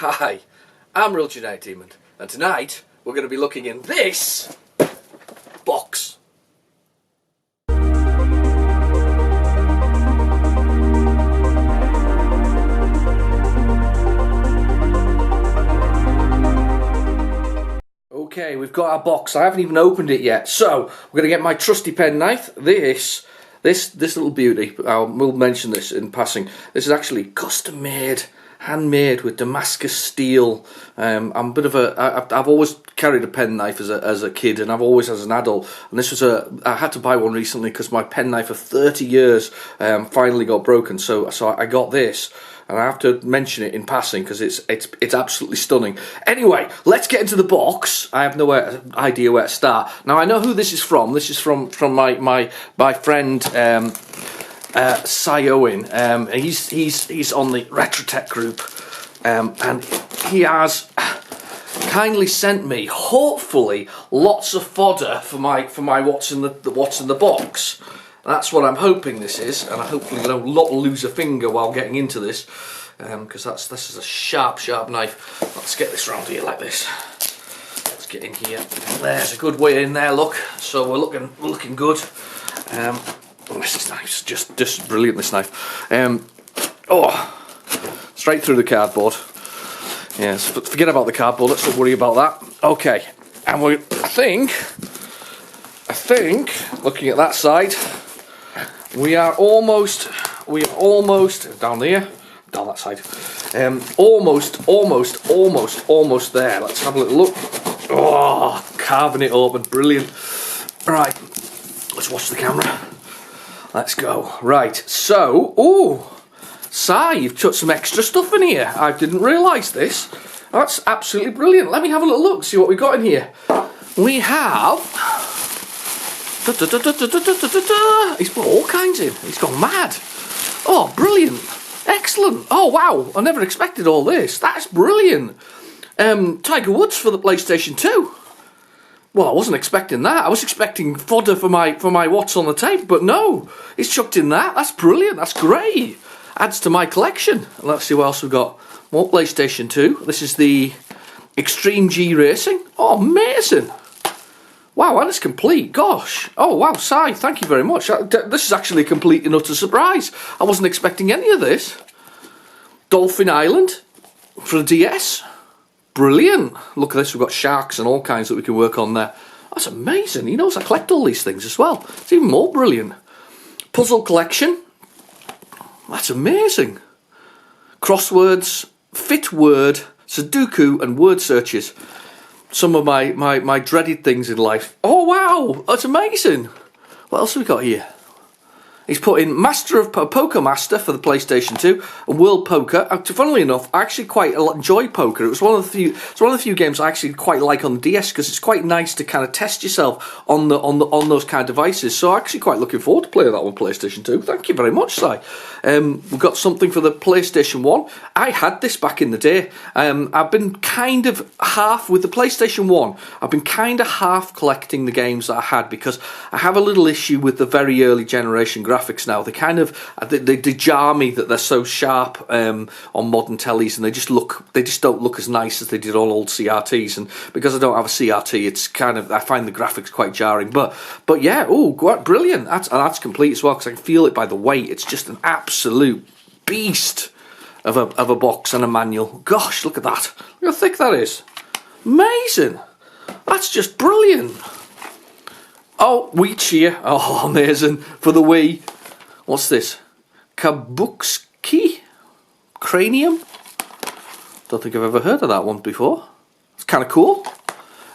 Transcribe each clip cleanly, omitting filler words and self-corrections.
Hi, I'm Real Genetic Demon, and tonight we're going to be looking in this box. Okay, we've got our box. I haven't even opened it yet, so we're going to get my trusty penknife. This little beauty, we'll mention this in passing. This is actually custom made, handmade with Damascus steel. I'm a bit of I've always carried a penknife as a kid, and I've always as an adult. And this was I had to buy one recently because my penknife of 30 years finally got broken. So I got this. And I have to mention it in passing because it's absolutely stunning. Anyway, let's get into the box. I have no idea where to start. Now I know who this is from. This is from my friend Cy Owen. He's on the Retrotech group, and he has kindly sent me, hopefully, lots of fodder for my what's in the box. That's what I'm hoping this is, and I hopefully don't lose a finger while getting into this, because this is a sharp knife. Let's get this round here like this. Let's get in here. There's a good way in there. Look, so we're looking good. This knife's just brilliant. This knife. Straight through the cardboard. Yes, but forget about the cardboard. Let's not worry about that. Okay, and I think looking at that side. We are almost down there, down that side. Almost there. Let's have a little look. Oh, carving it open, brilliant. Right, let's watch the camera. Let's go. Right, so, Cy, you've put some extra stuff in here. I didn't realise this. That's absolutely brilliant. Let me have a little look, see what we got in here. We have. He's put all kinds in. He's gone mad. Oh, brilliant. Excellent. Oh, wow. I never expected all this. That's brilliant. Tiger Woods for the PlayStation 2. Well, I wasn't expecting that. I was expecting fodder for my what's on the tape, but no. He's chucked in that. That's brilliant. That's great. Adds to my collection. Let's see what else we've got. More PlayStation 2. This is the Extreme G Racing. Oh, amazing. Wow, that is complete. Gosh. Oh, wow, Cy, thank you very much. This is actually a complete and utter surprise. I wasn't expecting any of this. Dolphin Island for the DS. Brilliant. Look at this, we've got sharks and all kinds that we can work on there. That's amazing. He knows I collect all these things as well. It's even more brilliant. Puzzle collection. That's amazing. Crosswords, fit word, Sudoku and word searches. Some of my dreaded things in life. Oh wow, that's amazing. What else have we got here? He's put in Poker Master for the PlayStation 2 and World Poker. Funnily enough, I actually quite enjoy poker. It's one of the few games I actually quite like on the DS because it's quite nice to kind of test yourself on those kind of devices. So I'm actually quite looking forward to playing that on PlayStation 2. Thank you very much, Si. We've got something for the PlayStation 1. I had this back in the day. I've been kind of half with the PlayStation 1. I've been kind of half collecting the games that I had because I have a little issue with the very early generation graphics now. They kind of they jar me that they're so sharp on modern tellies, and they just don't look as nice as they did on old CRTs. And because I don't have a CRT, it's kind of I find the graphics quite jarring. But yeah, brilliant. That's complete as well because I can feel it by the weight. It's just an absolute beast of a box and a manual. Gosh, look at that! Look how thick that is. Amazing. That's just brilliant. Oh, Wii Cheer. Oh, amazing. For the Wii. What's this? Kabuki? Cranium? Don't think I've ever heard of that one before. It's kind of cool.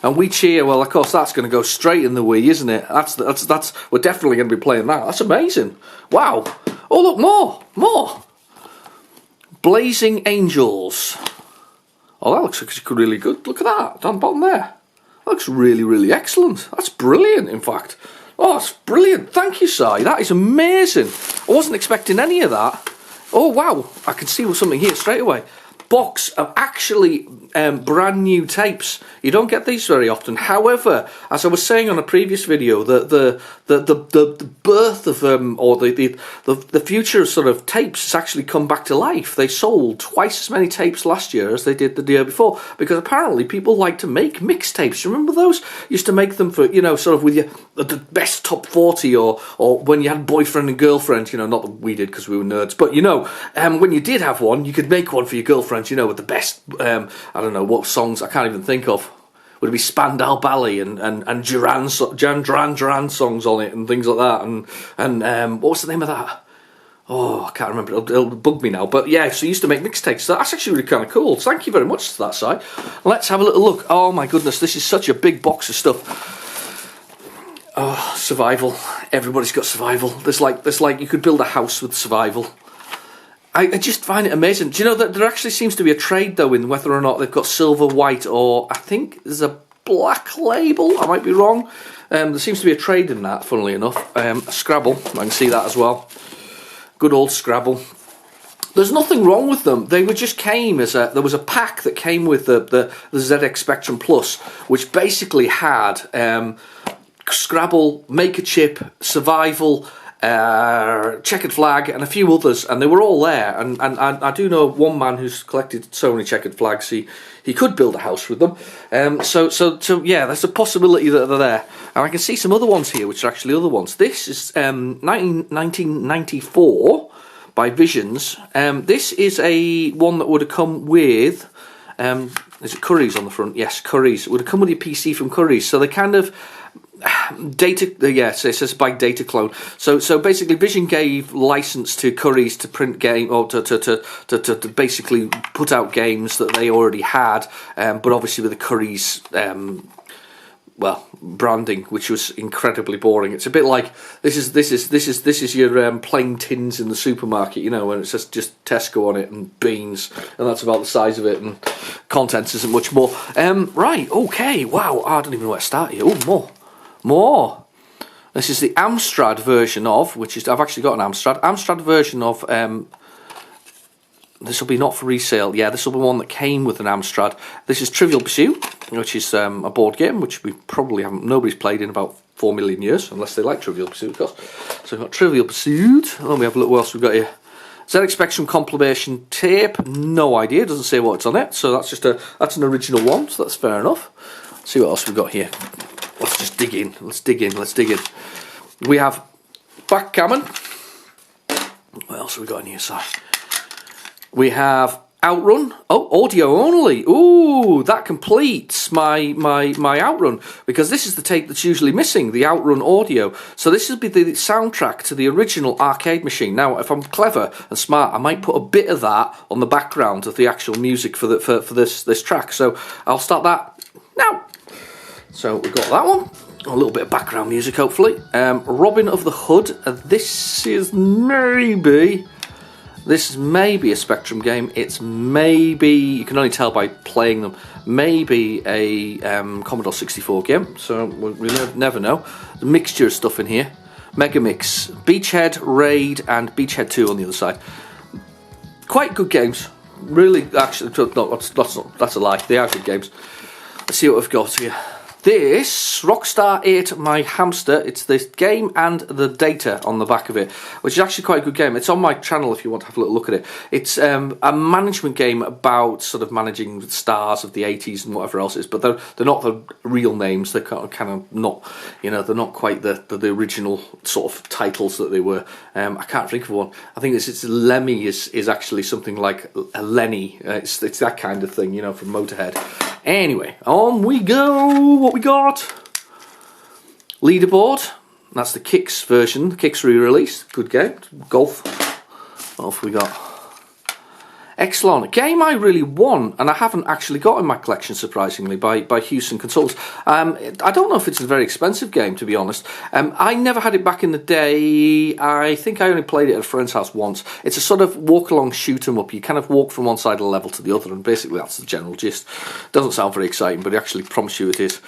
And Wii Cheer, well, of course, that's going to go straight in the Wii, isn't it? That's. We're definitely going to be playing that. That's amazing. Wow. Oh, look, more. Blazing Angels. Oh, that looks really good. Look at that, down the bottom there. That looks really, really excellent. That's brilliant, in fact. Oh, that's brilliant. Thank you, Si. That is amazing. I wasn't expecting any of that. Oh, wow. I can see something here straight away. box of actually brand new tapes. You don't get these very often. However, as I was saying on a previous video, the birth of or the future of sort of tapes has actually come back to life. They sold twice as many tapes last year as they did the year before, because apparently people like to make mixtapes. You remember those? Used to make them for, you know, sort of with your the best top 40, or when you had boyfriend and girlfriend, you know, not that we did because we were nerds, but you know, when you did have one, you could make one for your girlfriend, you know, with the best, I don't know what songs, I can't even think of. Would it be Spandau Ballet and Duran Duran songs on it and things like that, and what was the name of that? Oh, I can't remember. It'll bug me now. But yeah, so you used to make mixtapes. So that's actually really kind of cool. So thank you very much to that side. Let's have a little look. Oh my goodness, this is such a big box of stuff. Oh, survival. Everybody's got survival. There's like you could build a house with survival. I just find it amazing. Do you know that there actually seems to be a trade though in whether or not they've got silver, white, or I think there's a black label. I might be wrong. There seems to be a trade in that. Funnily enough, Scrabble. I can see that as well. Good old Scrabble. There's nothing wrong with them. They were just came as there was a pack that came with the ZX Spectrum Plus, which basically had Scrabble, Make a Chip, Survival, Checkered Flag, and a few others, and they were all there. And I do know one man who's collected so many checkered flags he could build a house with them. So yeah, there's a possibility that they're there. And I can see some other ones here, which are actually other ones. This is 1994 by Visions. This is a one that would have come with. Is it Curry's on the front? Yes, Curry's. It would have come with your PC from Curry's. So they kind of data, yes, it says by data clone. So basically, Vision gave license to Curry's to print game, or to basically put out games that they already had, but obviously with the Curry's branding, which was incredibly boring. It's a bit like this is your plain tins in the supermarket, you know, when it says just Tesco on it and beans, and that's about the size of it, and contents isn't much more. Right, okay, wow, I don't even know where to start here. Oh, more. This is the Amstrad version of, which is, I've actually got an Amstrad version of, this will be not for resale, yeah, this will be one that came with an Amstrad. This is Trivial Pursuit, which is a board game, which we probably haven't, nobody's played in about 4 million years, unless they like Trivial Pursuit, of course. So we've got Trivial Pursuit, and then we have a look what else we've got here. ZX Spectrum compilation tape, no idea, doesn't say what's on it, so that's just that's an original one, so that's fair enough. Let's see what else we've got here. Let's just dig in. Let's dig in. We have Backgammon. What else have we got on here side? We have Outrun. Oh, audio only. Ooh, that completes my Outrun, because this is the tape that's usually missing, the Outrun audio. So this will be the soundtrack to the original arcade machine. Now, if I'm clever and smart, I might put a bit of that on the background of the actual music for this track. So I'll start that now. So we've got that one, a little bit of background music hopefully. Robin of the Hood, this is maybe a Spectrum game, it's maybe, you can only tell by playing them, maybe a Commodore 64 game, so we'll never know. There's a mixture of stuff in here. Megamix, Beachhead, Raid, and Beachhead 2 on the other side. Quite good games, really, actually, no, that's a lie, they are good games. Let's see what we've got here. This, Rockstar ate my hamster. It's this game and the data on the back of it, which is actually quite a good game. It's on my channel if you want to have a little look at it. It's a management game about sort of managing the stars of the 80s and whatever else it is, but they're not the real names. They're kind of not, you know, they're not quite the original sort of titles that they were. I can't think of one. I think it's Lemmy is actually something like a Lenny. It's that kind of thing, you know, from Motorhead. Anyway, on we go. What we got? Leaderboard. That's the Kicks version. The Kicks re-release. Good game. Golf. What else we got? Exelon, a game I really want, and I haven't actually got in my collection, surprisingly, by Houston Consoles. I don't know if it's a very expensive game, to be honest. I never had it back in the day. I think I only played it at a friend's house once. It's a sort of walk-along shoot-'em-up. You kind of walk from one side of the level to the other, and basically that's the general gist. Doesn't sound very exciting, but I actually promise you it is.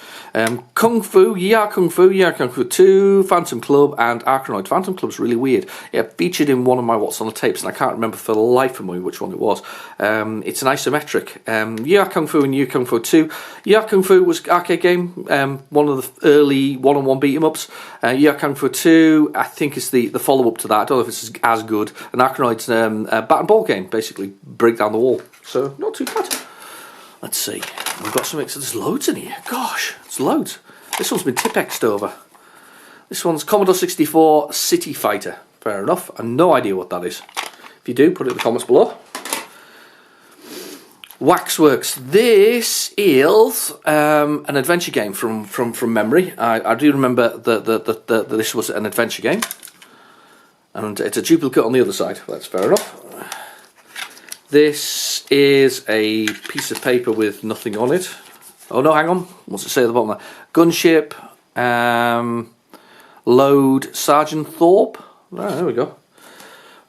Kung Fu 2, Phantom Club, and Arkanoid. Phantom Club's really weird. It featured in one of my What's on the Tapes, and I can't remember for the life of me which one it was. was. It's an isometric. Ya Kung Fu and Ya Kung Fu 2. Ya Kung Fu was arcade game, one of the early one-on-one beat-em-ups. Ya Kung Fu 2, I think, is the follow-up to that. I don't know if it's as good. An Arkanoid's bat and ball game, basically break down the wall. So not too bad. Let's see. We've got something. So there's loads in here. Gosh, it's loads. This one's been Tipexed over. This one's Commodore 64 City Fighter. Fair enough. I have no idea what that is. If you do, put it in the comments below. Waxworks. This is an adventure game from memory. I do remember that this was an adventure game. And it's a duplicate on the other side. That's fair enough. This is a piece of paper with nothing on it. Oh no, hang on. What's it say at the bottom there? Gunship, load Sergeant Thorpe. Oh, there we go.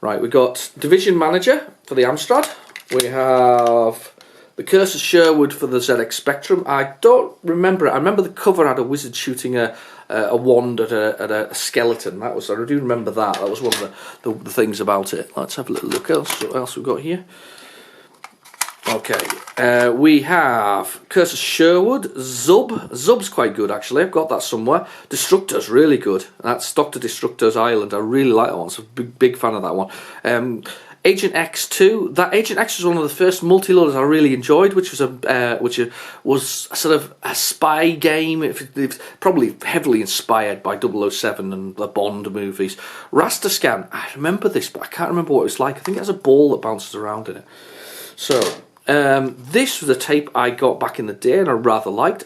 Right, we've got Division Manager for the Amstrad. We have the Curse of Sherwood for the ZX Spectrum. I don't remember it. I remember the cover had a wizard shooting a wand at a skeleton. I do remember that. That was one of the things about it. Let's have a little look. What else we've got here? Okay, we have Curse of Sherwood, Zub. Zub's quite good, actually. I've got that somewhere. Destructor's really good. That's Dr. Destructor's Island. I really like that one. So big fan of that one. Agent X2. That Agent X was one of the first multi-loaders I really enjoyed, which was sort of a spy game. It's probably heavily inspired by 007 and the Bond movies. Rastascan. I remember this, but I can't remember what it was like. I think it has a ball that bounces around in it. So, this was a tape I got back in the day and I rather liked.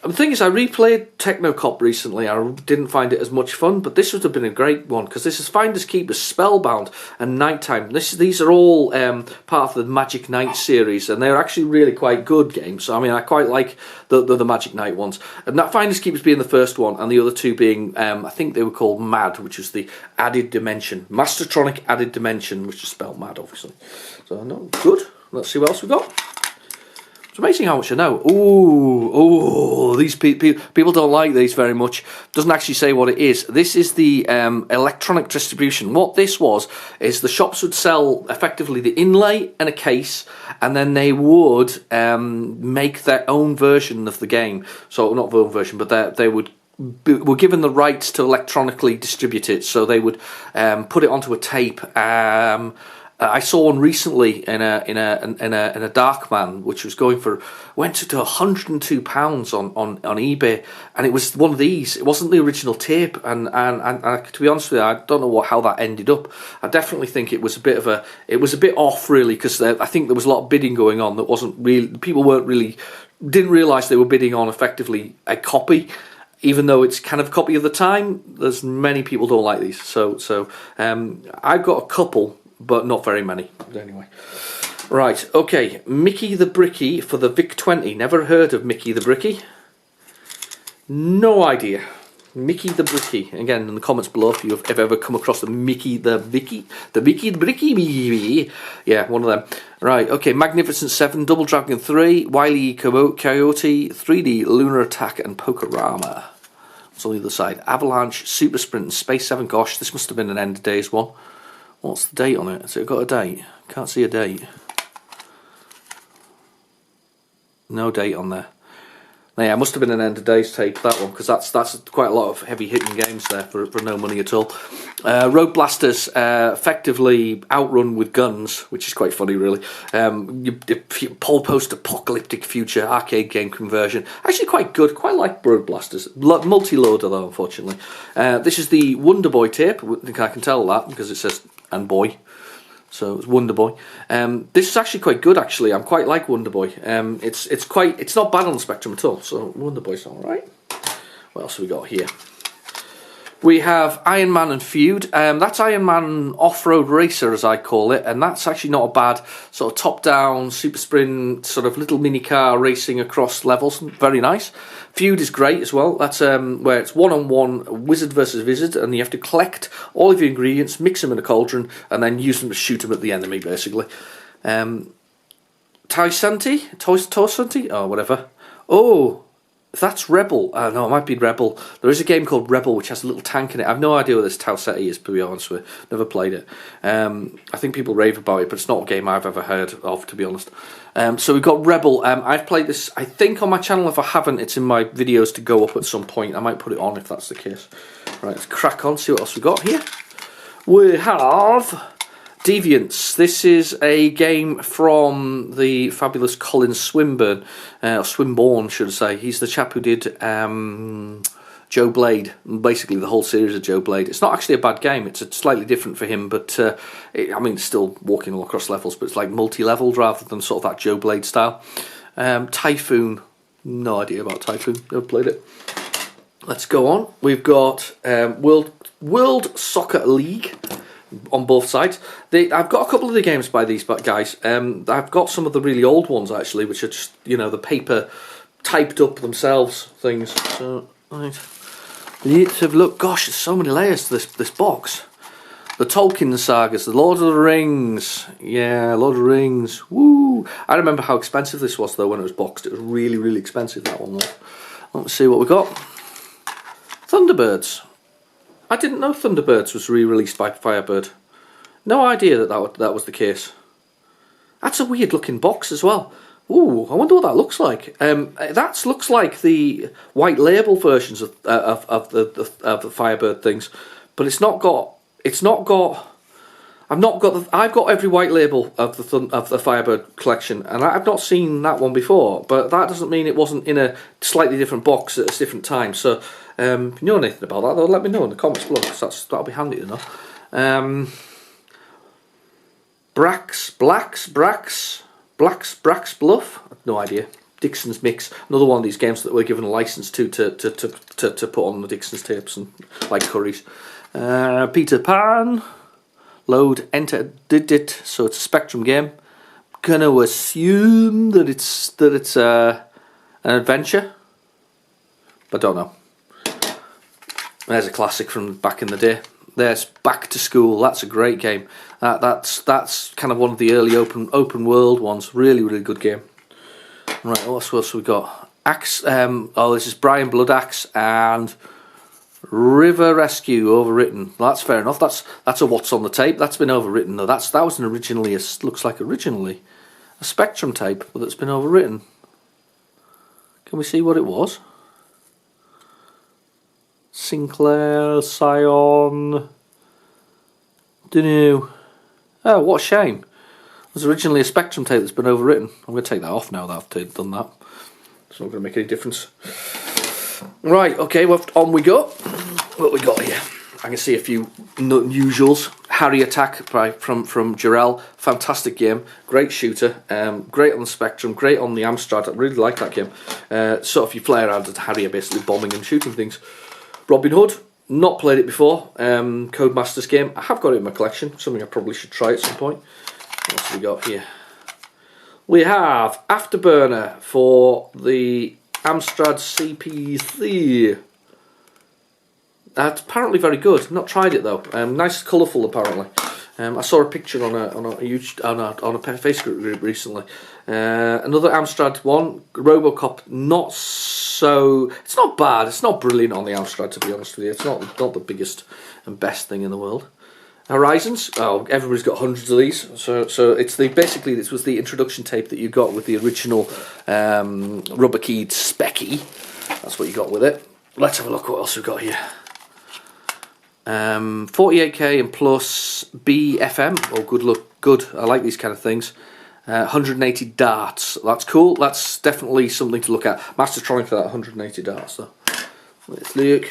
The thing is, I replayed Technocop recently. I didn't find it as much fun, but this would have been a great one because this is Finders Keepers, Spellbound, and Nighttime. These are all part of the Magic Knight series, and they're actually really quite good games. So, I mean, I quite like the Magic Knight ones. And that Finders Keepers being the first one, and the other two being, I think they were called MAD, which was the Added Dimension. Mastertronic Added Dimension, which is spelled MAD, obviously. So, no, good. Let's see what else we've got. It's amazing how much I know. Ooh, these people don't like these very much. Doesn't actually say what it is. This is the electronic distribution. What this was is the shops would sell effectively the inlay and a case, and then they would make their own version of the game. So not their own version, but they were given the rights to electronically distribute it. So they would put it onto a tape. I saw one recently in a Darkman, which was went to £102 on eBay, and it was one of these. It wasn't the original tape, and to be honest with you, I don't know how that ended up. I definitely think it was a bit off really, because I think there was a lot of bidding going on that wasn't really. People didn't realise they were bidding on effectively a copy. Even though it's kind of a copy of the time, there's many people don't like these. So I've got a couple, but not very many. Anyway. Right, okay. Mickey the Bricky for the VIC-20. Never heard of Mickey the Bricky. No idea. Mickey the Bricky. Again, in the comments below if you've ever come across the Mickey the Bricky. Yeah, one of them. Right, okay. Magnificent 7, Double Dragon 3, Wile E. Coyote, 3D Lunar Attack, and Pokerama. What's on the other side? Avalanche, Super Sprint, and Space 7. Gosh, this must have been an End of Days one. What's the date on it? Has it got a date? Can't see a date. No date on there. Yeah, it must have been an End of Days tape, that one, because that's quite a lot of heavy hitting games there for no money at all. Road Blasters, effectively outrun with guns, which is quite funny really. Pole post-apocalyptic future arcade game conversion. Actually quite good, quite like Road Blasters. Multi-loader though, unfortunately. This is the Wonder Boy tape. I think I can tell that because it says "and boy." So it's Wonder Boy. This is actually quite good. Actually, I'm quite like Wonder Boy. It's not bad on the Spectrum at all. So Wonder Boy's all right. What else have we got here? We have Iron Man and Feud. That's Iron Man Off-Road Racer, as I call it, and that's actually not a bad sort of top-down, super sprint, sort of little mini-car racing across levels. Very nice. Feud is great as well. That's where it's one-on-one, wizard versus wizard, and you have to collect all of your ingredients, mix them in a cauldron, and then use them to shoot them at the enemy, basically. Toysanti? Oh, whatever. Oh, that's Rebel. No, it might be Rebel. There is a game called Rebel which has a little tank in it. I've no idea what this Tau Ceti is, to be honest with you. Never played it. I think people rave about it, but it's not a game I've ever heard of, to be honest. So we've got Rebel. I've played this, I think, on my channel. If I haven't, it's in my videos to go up at some point. I might put it on if that's the case. Right, let's crack on, see what else we got here. We have Deviants. This is a game from the fabulous Colin Swinburne, or Swinburne, should I say. He's the chap who did Joe Blade, basically the whole series of Joe Blade. It's not actually a bad game. It's slightly different for him, but I mean, it's still walking all across levels, but it's like multi-leveled rather than sort of that Joe Blade style. Typhoon. No idea about Typhoon. Never played it. Let's go on. We've got World Soccer League on both sides. I've got a couple of the games by these guys. I've got some of the really old ones actually, which are just, you know, the paper typed up themselves things. So right, let's have a look. Gosh, there's so many layers to this box. The Tolkien sagas, the Lord of the Rings. Yeah, Lord of the Rings. Woo! I remember how expensive this was though when it was boxed. It was really, really expensive, that one was. Let's see what we got. Thunderbirds. I didn't know Thunderbirds was re-released by Firebird. No idea that was the case. That's a weird looking box as well. Ooh, I wonder what that looks like. That looks like the white label versions of the Firebird things, but it's not got. I've got every white label of the Firebird collection, and I've not seen that one before. But that doesn't mean it wasn't in a slightly different box at a different time. So, if you know anything about that, though, let me know in the comments below, because that'll be handy to know. Brax Bluff. I've no idea. Dixon's Mix. Another one of these games that we're given a license to put on the Dixon's tapes and like Curry's. Peter Pan. Load, enter, did it. So it's a Spectrum game. Gonna assume that it's an adventure, but don't know. There's a classic from back in the day. There's Back to School. That's a great game. That's kind of one of the early open world ones. Really, really good game. Right, what else we got? Axe. This is Brian Bloodaxe and River Rescue overwritten. That's fair enough. That's a what's on the tape. That's been overwritten though. That was originally a Spectrum tape, but it's been overwritten. Can we see what it was? Sinclair, Scion. Dunno. Oh, what a shame. It was originally a Spectrum tape that's been overwritten. I'm going to take that off now that I've done that. It's not going to make any difference. Right, okay, well, on we go. What we got here? I can see a few usuals. Harry Attack from Jarell. Fantastic game. Great shooter. Great on the Spectrum. Great on the Amstrad. I really like that game. Sort of you play around as Harry, basically bombing and shooting things. Robin Hood. Not played it before. Codemasters game. I have got it in my collection. Something I probably should try at some point. What else have we got here? We have Afterburner for the Amstrad CPC. That's apparently very good. Not tried it though. Nice, colourful apparently. I saw a picture on a Facebook group recently. Another Amstrad one, RoboCop. Not so. It's not bad. It's not brilliant on the Amstrad, to be honest with you. It's not the biggest and best thing in the world. Horizons. Oh, everybody's got hundreds of these. So it's basically this was the introduction tape that you got with the original rubber keyed Specky. That's what you got with it. Let's have a look what else we've got here. 48k and plus BFM. Oh, good look, good. I like these kind of things. 180 darts. That's cool. That's definitely something to look at. Mastertronic for that 180 darts though. Let's look.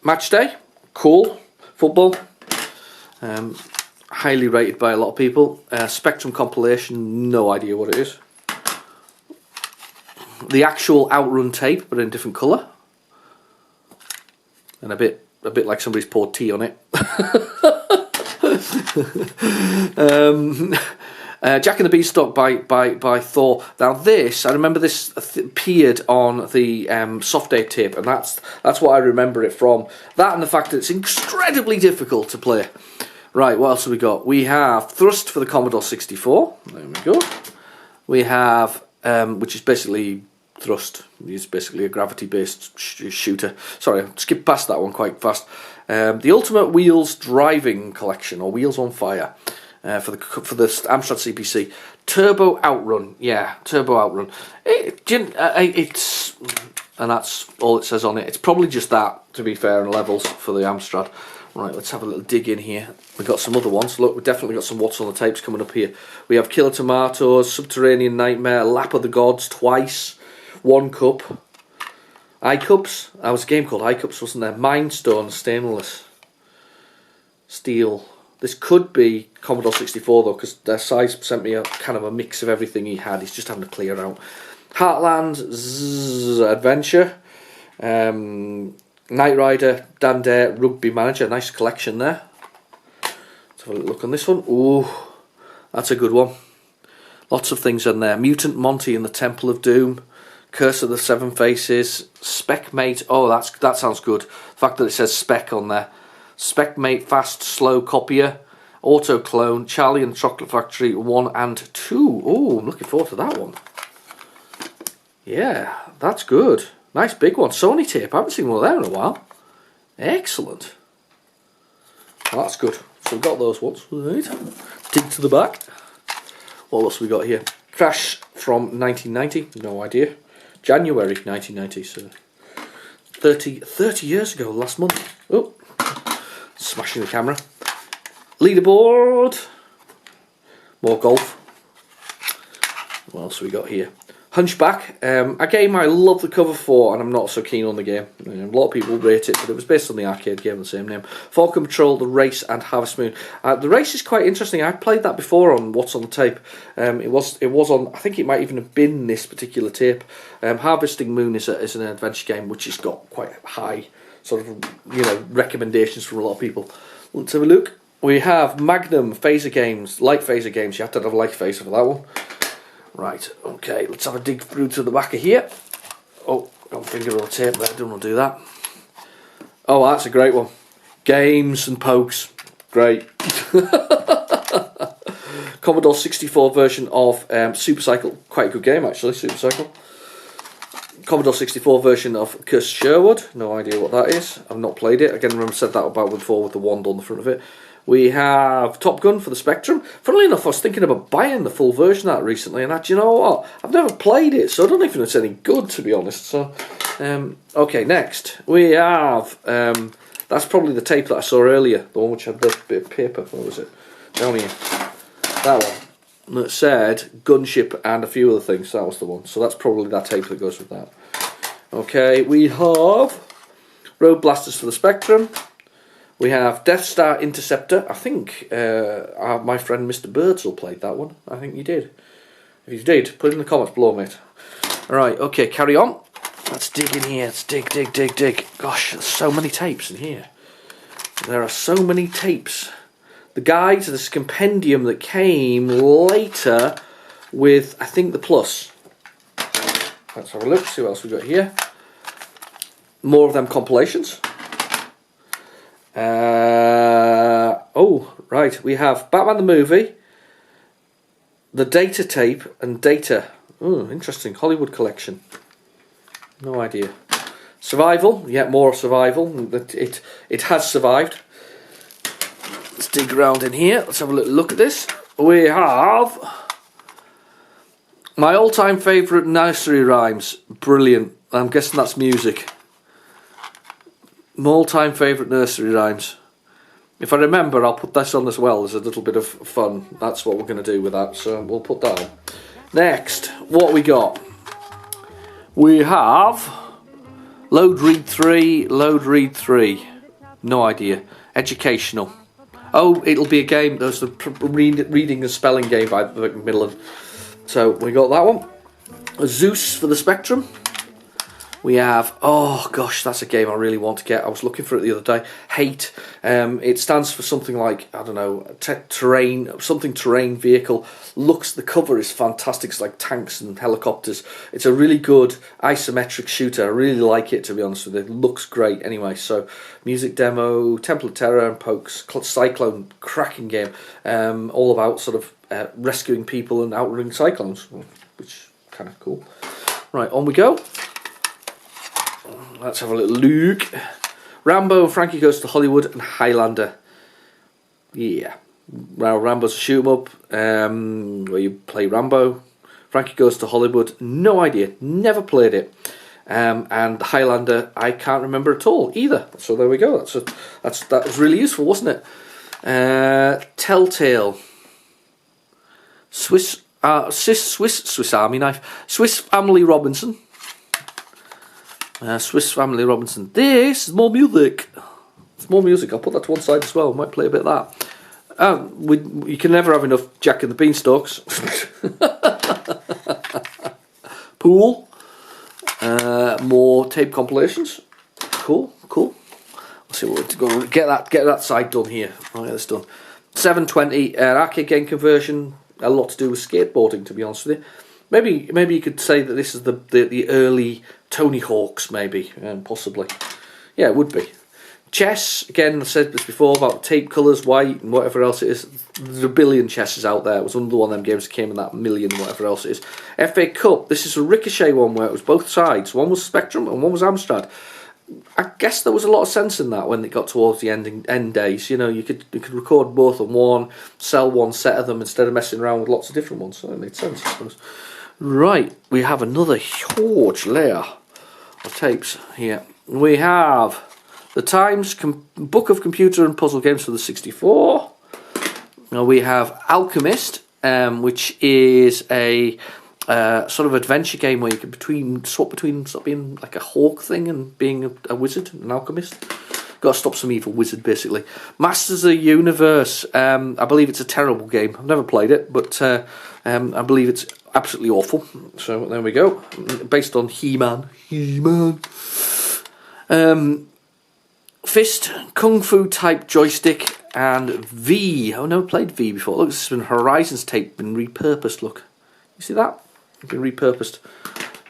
Match day. Cool. Football. Highly rated by a lot of people. Spectrum compilation, no idea what it is. The actual Outrun tape, but in a different colour, and a bit like somebody's poured tea on it. Jack and the Beanstalk by Thor. Now this, I remember this appeared on the soft aid tape, and that's what I remember it from. That and the fact that it's incredibly difficult to play. Right, what else have we got? We have Thrust for the Commodore 64. There we go. We have, which is basically thrust. He's basically a gravity-based shooter. Sorry, I skipped past that one quite fast. The Ultimate Wheels Driving Collection, or Wheels on Fire, for the Amstrad CPC. Turbo Outrun, yeah, Turbo Outrun. It's, and that's all it says on it. It's probably just that, to be fair, and levels for the Amstrad. Right, let's have a little dig in here. We've got some other ones. Look, we've definitely got some What's on the Tapes coming up here. We have Killer Tomatoes, Subterranean Nightmare, Lap of the Gods twice, One Cup, iCups. That was a game called iCups, wasn't there? Mindstone, Stainless, Steel. This could be Commodore 64 though, because their size sent me a kind of a mix of everything he had. He's just having to clear out. Heartland, Adventure, Knight Rider, Dan Dare, Rugby Manager. Nice collection there. Let's have a look on this one. Ooh, that's a good one. Lots of things in there. Mutant Monty and the Temple of Doom, Curse of the Seven Faces, Spec Mate. Oh, that sounds good. The fact that it says Spec on there. Spec Mate, Fast Slow Copier, Auto Clone, Charlie and the Chocolate Factory 1 and 2. Oh, I'm looking forward to that one. Yeah, that's good. Nice big one. Sony tape. I haven't seen one of them in a while. Excellent. Well, that's good. So we've got those ones. Right. Dig to the back. What else we got here? Crash from 1990. No idea. January 1990. So 30 years ago, last month. Oh, smashing the camera. Leaderboard. More golf. What else we got here? Hunchback, a game I love the cover for, and I'm not so keen on the game. A lot of people rate it, but it was based on the arcade game of the same name. Falcon Patrol, The Race, and Harvest Moon. The Race is quite interesting. I played that before on What's on the Tape. It was on. I think it might even have been this particular tape. Harvesting Moon is an adventure game which has got quite high sort of recommendations from a lot of people. Let's have a look. We have Magnum Phaser games, light phaser games. You have to have a light phaser for that one. Right, okay, let's have a dig through to the back of here. Oh, got my finger on the tape there, I don't want to do that. Oh, that's a great one. Games and Pokes, great. Commodore 64 version of Super Cycle, quite a good game actually, Super Cycle. Commodore 64 version of Curse Sherwood, no idea what that is, I've not played it. Again, remember I said that about before with the wand on the front of it. We have Top Gun for the Spectrum. Funnily enough, I was thinking about buying the full version of that recently, and you know what? I've never played it, so I don't know if it's any good, to be honest. So, okay, next we have that's probably the tape that I saw earlier, the one which had the bit of paper. What was it? Down here, that one that said Gunship and a few other things. That was the one. So that's probably that tape that goes with that. Okay, we have Road Blasters for the Spectrum. We have Death Star Interceptor. I think my friend Mr. Birdsall played that one. I think you did. If you did, put it in the comments below, mate. Alright, okay, carry on. Let's dig in here. Let's dig. Gosh, there's so many tapes in here. There are so many tapes. The guide to this compendium that came later with, I think, the Plus. Let's have a look, see what else we've got here. More of them compilations. Oh, right, we have Batman the Movie, the Data Tape, and Data. Oh, interesting. Hollywood Collection. No idea. Survival, yet more Survival. It has survived. Let's dig around in here. Let's have a little look at this. We have my all-time favourite nursery rhymes. Brilliant. I'm guessing that's music. My all-time favourite nursery rhymes. If I remember, I'll put this on as well as a little bit of fun. That's what we're going to do with that, so we'll put that on. Next, what we got? We have Load Read 3, no idea. Educational. Oh, it'll be a game. There's the reading and spelling game by Macmillan. So we got that one. Zeus for the Spectrum. We have, oh gosh, that's a game I really want to get. I was looking for it the other day. Hate. It stands for something like, I don't know, terrain vehicle. The cover is fantastic. It's like tanks and helicopters. It's a really good isometric shooter. I really like it, to be honest with you. It looks great anyway. So, music demo, Temple of Terror and Pokes, Cyclone, cracking game. All about sort of rescuing people and outrunning cyclones, which is kind of cool. Right, on we go. Let's have a little look. Rambo and Frankie Goes to Hollywood and Highlander. Yeah. Well, Rambo's a shoot 'em up, where you play Rambo. Frankie Goes to Hollywood, no idea, never played it. And Highlander, I can't remember at all either. So there we go. That was really useful, wasn't it? Telltale. Swiss Army knife. Swiss Family Robinson. Swiss Family Robinson. This is more music. It's more music. I'll put that to one side as well. Might play a bit of that. You can never have enough Jack and the Beanstalks. Pool. More tape compilations. Cool. Let's see what we're going to get that side done here. I'll get this done. 720 arcade game conversion. A lot to do with skateboarding, to be honest with you. Maybe you could say that this is the early Tony Hawks, maybe, possibly. Yeah, it would be. Chess, again, I said this before about tape colours, white, and whatever else it is. There's a billion chesses out there. It was another one of them games that came in that million, whatever else it is. FA Cup, this is a Ricochet one where it was both sides. One was Spectrum and one was Amstrad. I guess there was a lot of sense in that when it got towards the end days. You know, you could record both on one, sell one set of them instead of messing around with lots of different ones. So it made sense, I suppose. Right, we have another huge layer of tapes here. We have the Times Book of Computer and Puzzle Games for the 64. Now we have Alchemist, which is a sort of adventure game where you can swap between sort of being like a hawk thing and being a wizard, an alchemist. Got to stop some evil wizard, basically. Masters of the Universe. I believe it's a terrible game. I've never played it, but I believe it's absolutely awful. So there we go. Based on He-Man. Fist, Kung Fu type joystick, and V. I've never played V before. Look, this has been Horizons tape, been repurposed. Look, you see that? It's been repurposed.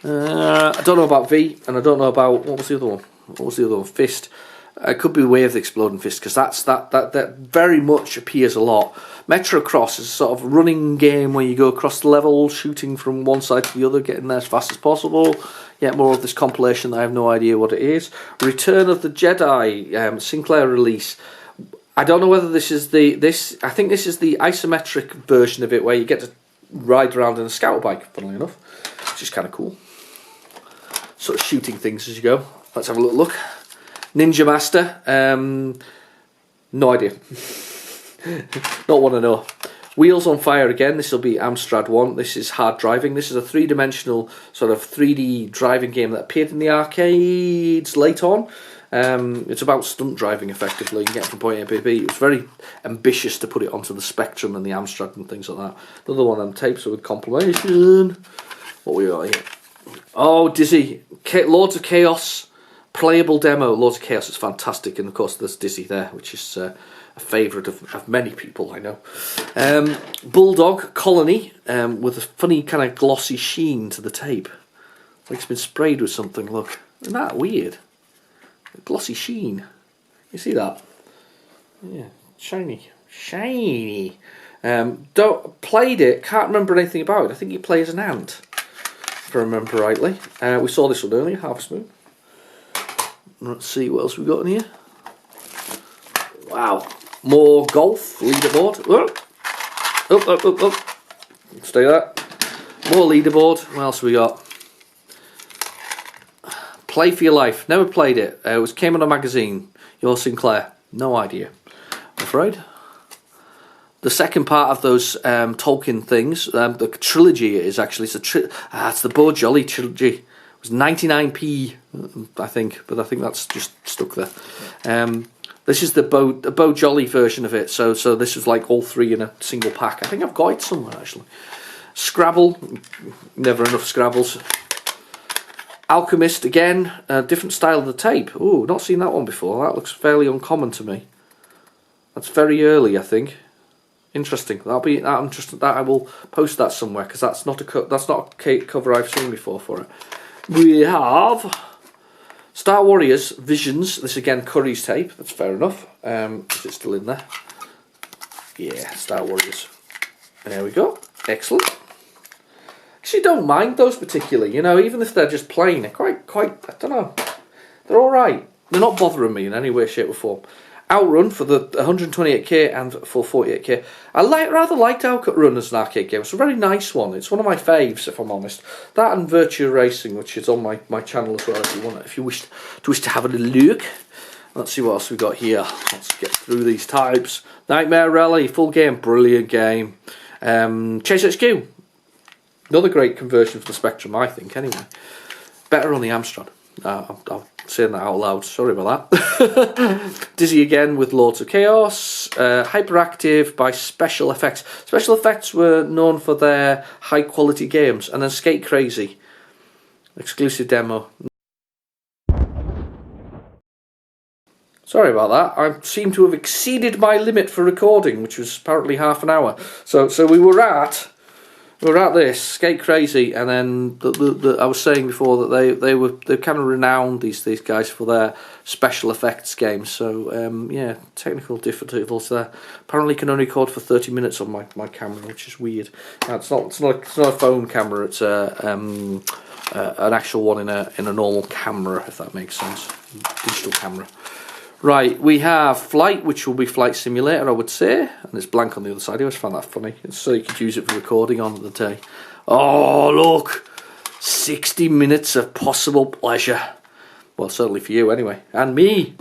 I don't know about V, and I don't know about what was the other one? Fist. It could be Way of the Exploding Fist, because that very much appears a lot. Metro Cross is a sort of running game where you go across the level, shooting from one side to the other, getting there as fast as possible. Yet more of this compilation that I have no idea what it is. Return of the Jedi, Sinclair release. I don't know whether this is I think this is the isometric version of it where you get to ride around in a scout bike, funnily enough, which is kind of cool. Sort of shooting things as you go. Let's have a little look. Ninja Master, no idea. Not want to know. Wheels on Fire again, this will be Amstrad 1. This is Hard Driving. This is a three-dimensional sort of 3D driving game that appeared in the arcades late on. It's about stunt driving, effectively. You can get from point A to B. It was very ambitious to put it onto the Spectrum and the Amstrad and things like that. Another one of them tapes with compilation. What we got here? Oh, Dizzy. Lords of Chaos. Playable demo. Lords of Chaos is fantastic. And of course there's Dizzy there, which is a favourite of many people, I know. Bulldog Colony, with a funny kind of glossy sheen to the tape. Like it's been sprayed with something, look. Isn't that weird? A glossy sheen. You see that? Yeah, shiny. Played it, can't remember anything about it. I think you play as an ant, if I remember rightly. We saw this one earlier, Harvest Moon. Let's see what else we got in here. Wow. More golf, leaderboard. Up. Stay there. More leaderboard. What else we got? Play for Your Life. Never played it. It came in a magazine. Your Sinclair. No idea, I'm afraid. The second part of those Tolkien things, the trilogy is actually, it's the Bo Jolly trilogy. It was 99p, I think, but I think that's just stuck there. This is the Bo Jolly version of it, so this is like all three in a single pack. I think I've got it somewhere, actually. Scrabble, never enough Scrabbles. Alchemist, again, different style of the tape. Ooh, not seen that one before. That looks fairly uncommon to me. That's very early, I think. Interesting. I'm interested that I will post that somewhere, because that's not a cover I've seen before for it. We have Star Warriors Visions. This again, Curry's tape. That's fair enough. Is it still in there? Yeah, Star Warriors. There we go. Excellent. Actually, don't mind those particularly. You know, even if they're just plain, they're quite. I don't know. They're all right. They're not bothering me in any way, shape, or form. Outrun for the 128k and for 48k. I rather liked Outrun as an arcade game. It's a very nice one. It's one of my faves, if I'm honest. That and Virtua Racing, which is on my channel as well. If you wish to have a little look. Let's see what else we got here. Let's get through these types. Nightmare Rally, full game, brilliant game. Chase HQ, another great conversion for the Spectrum, I think. Anyway, better on the Amstrad. I'm saying that out loud, sorry about that. Dizzy again with Lords of Chaos. Hyperactive by Special Effects. Special Effects were known for their high quality games. And then Skate Crazy, exclusive demo. Sorry about that, I seem to have exceeded my limit for recording, which was apparently half an hour. So we were at this Skate Crazy, and then I was saying before that they're kind of renowned, these guys, for their special effects games. So yeah, technical difficulties there. Apparently can only record for 30 minutes on my camera, which is weird. It's not a phone camera. It's an actual one in a normal camera, if that makes sense. Digital camera. Right, we have Flight, which will be Flight Simulator, I would say, and it's blank on the other side. I always found that funny, so you could use it for recording on the day. Oh, look, 60 minutes of possible pleasure. Well, certainly for you, anyway, and me.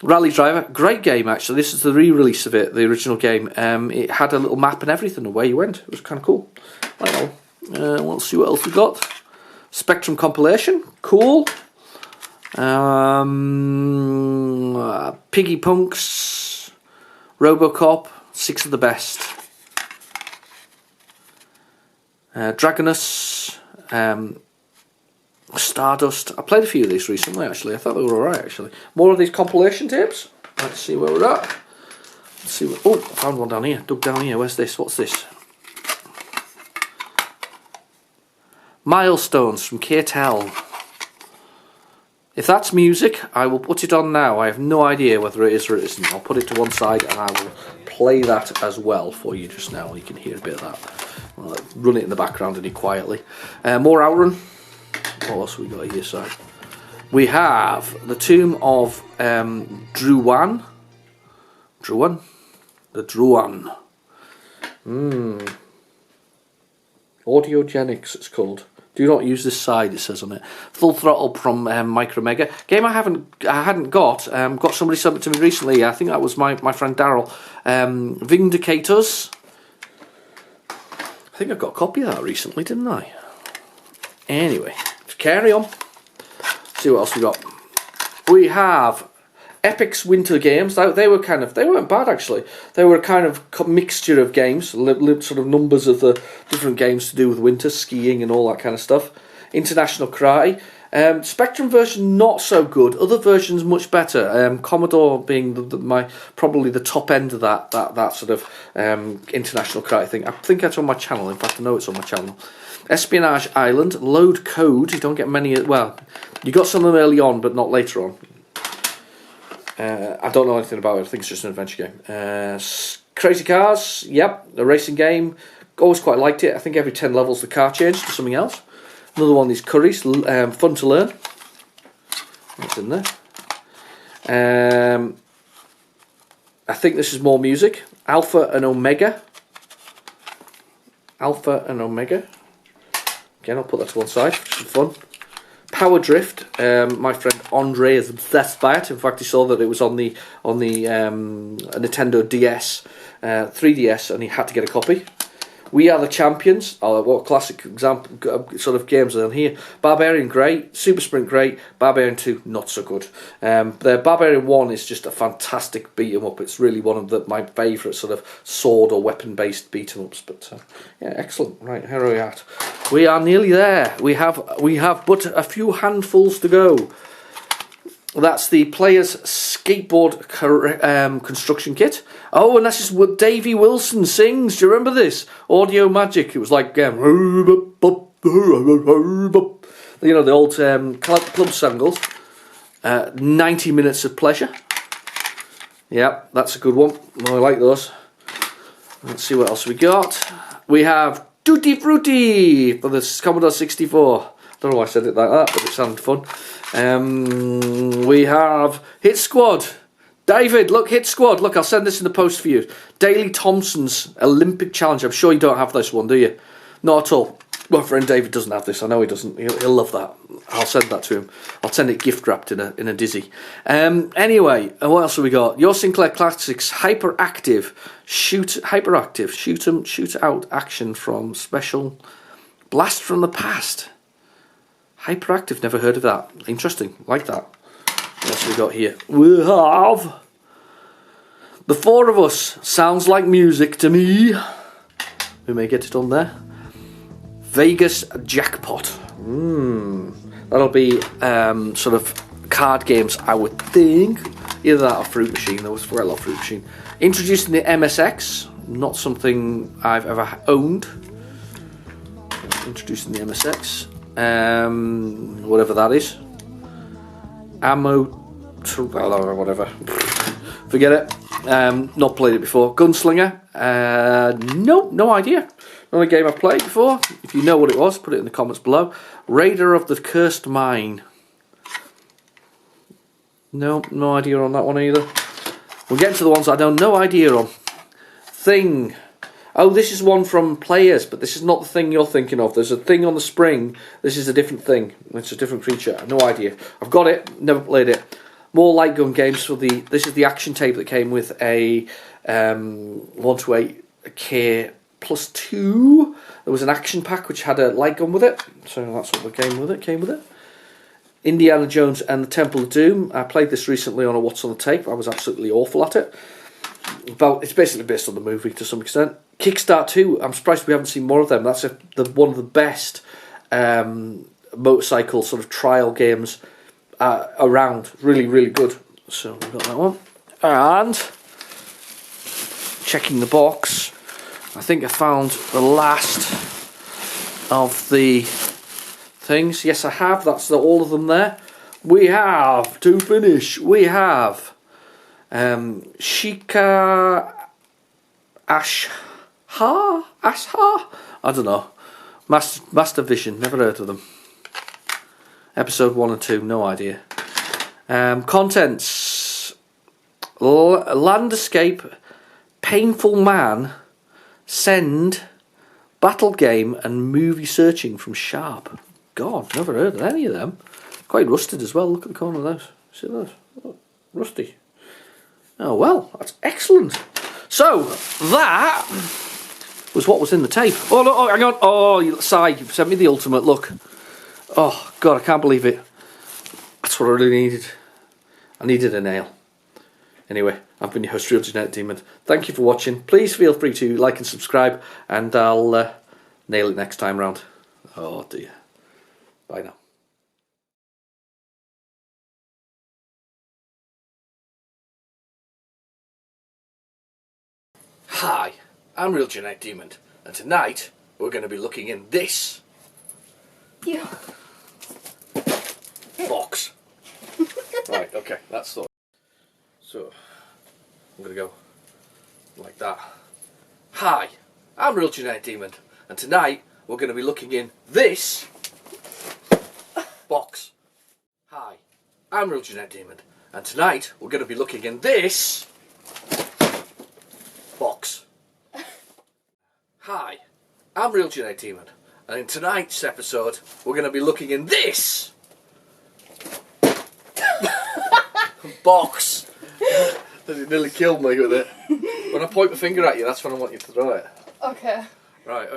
Rally Driver, great game actually. This is the re-release of it, the original game. It had a little map and everything, away you went. It was kind of cool. I don't know. Let's see what else we got. Spectrum compilation, cool. Piggy Punks, Robocop, 6 of the best. Dragonus, Stardust. I played a few of these recently actually. I thought they were alright actually. More of these compilation tapes. Let's see where we're at. Let's see what. Oh, I found one down here. Dug down here. Where's this? What's this? Milestones from K-Tel. If that's music, I will put it on now. I have no idea whether it is or it isn't. I'll put it to one side and I will play that as well for you just now. You can hear a bit of that. I'll run it in the background and quite more Outrun. What else have we got here? Sorry. We have the Tomb of Druan. Druan? The Druan. Audiogenics, it's called. Do not use this side, it says on it. Full Throttle from Micromega. Game I hadn't got. Got somebody sent it to me recently. I think that was my friend Daryl. Vindicators. I think I got a copy of that recently, didn't I? Anyway, carry on. See what else we got. We have Epic's Winter Games. They weren't bad actually. They were a kind of mixture of games, sort of numbers of the different games to do with winter, skiing and all that kind of stuff. International Karate. Spectrum version not so good. Other versions much better. Commodore being probably the top end of that sort of International Karate thing. I think that's on my channel. In fact, I know it's on my channel. Espionage Island. Load Code. You don't get many. Well, you got some of them early on, but not later on. I don't know anything about it. I think it's just an adventure game. Crazy Cars, yep, a racing game. Always quite liked it. I think every 10 levels the car changed to something else. Another one of these curries, fun to learn. What's in there? I think this is more music. Alpha and Omega. Alpha and Omega. Again, I'll put that to one side for some fun. Power Drift, my friend Andre is obsessed by it. In fact, he saw that it was on the Nintendo DS, 3DS, and he had to get a copy. We Are the Champions. Oh, what a classic example, sort of games are on here. Barbarian, great. Super Sprint, great. Barbarian 2, not so good. The Barbarian 1 is just a fantastic beat 'em up. It's really one of my favourite sort of sword or weapon based beat 'em ups. But yeah, excellent. Right, how are we at? We are nearly there. We have but a few handfuls to go. That's the player's skateboard construction kit. Oh, and that's just what Davey Wilson sings. Do you remember this? Audio Magic. It was like, you know, the old club singles. 90 Minutes of Pleasure. Yeah, that's a good one. I like those. Let's see what else we got. We have Tutti Frutti for the Commodore 64. Don't know why I said it like that, but it sounded fun. We have Hit Squad. David, look, Hit Squad. Look, I'll send this in the post for you. Daley Thompson's Olympic Challenge. I'm sure you don't have this one, do you? Not at all. My friend David doesn't have this. I know he doesn't. He'll love that. I'll send that to him. I'll send it gift wrapped in a Dizzy. Anyway, what else have we got? Your Sinclair Classics Hyperactive Shoot out action from Special Blast from the Past. Hyperactive, never heard of that. Interesting, like that. What else have we got here? We have The Four of Us. Sounds like music to me. We may get it on there. Vegas Jackpot. That'll be sort of card games, I would think. Either that or Fruit Machine. There was quite a lot of Fruit Machine. Introducing the MSX. Not something I've ever owned. Introducing the MSX. Whatever that is. Whatever. Forget it. Not played it before. Gunslinger. No idea. Not a game I've played before. If you know what it was, put it in the comments below. Raider of the Cursed Mine. No idea on that one either. We'll get to the ones I don't no idea on. Thing. Oh, this is one from Players, but this is not the thing you're thinking of. There's a thing on the spring. This is a different thing. It's a different creature. No idea. I've got it. Never played it. More light gun games for the. This is the action tape that came with a 128K plus 2. There was an action pack which had a light gun with it. So that's what the game with it came with it. Indiana Jones and the Temple of Doom. I played this recently on a What's on the Tape. I was absolutely awful at it. But it's basically based on the movie to some extent. Kickstart 2. I'm surprised we haven't seen more of them. That's one of the best motorcycle sort of trial games around. Really, really good. So we've got that one. And checking the box, I think I found the last of the things. Yes, I have. That's all of them there. We have, to finish, we have Shika Ashha? I don't know. Master Vision, never heard of them. Episode 1 and 2, no idea. Contents. Land Escape, Painful Man, Send, Battle Game and Movie Searching from Sharp. God, never heard of any of them. Quite rusted as well, look at the corner of those. See those? Oh, rusty. Oh well, that's excellent. So, that was what was in the tape. Oh, look, hang on. Oh, Si, you've sent me the ultimate, look. Oh, God, I can't believe it. That's what I really needed. I needed a nail. Anyway, I've been your host, Real Genetic Demon. Thank you for watching. Please feel free to like and subscribe, and I'll nail it next time round. Oh, dear. Bye now. Hi, I'm Real Genetic Demon, and tonight we're going to be looking in this box. Right, okay, that's the. So, I'm going to go like that. Hi, I'm Real Genetic Demon, and tonight we're going to be looking in this box. Hi, I'm Real Genetic Demon, and tonight we're going to be looking in this box. Hi, I'm Real Genetic Demon, and in tonight's episode we're going to be looking in this box. You nearly killed me with it. When I point my finger at you, that's when I want you to throw it. Okay. Right, okay.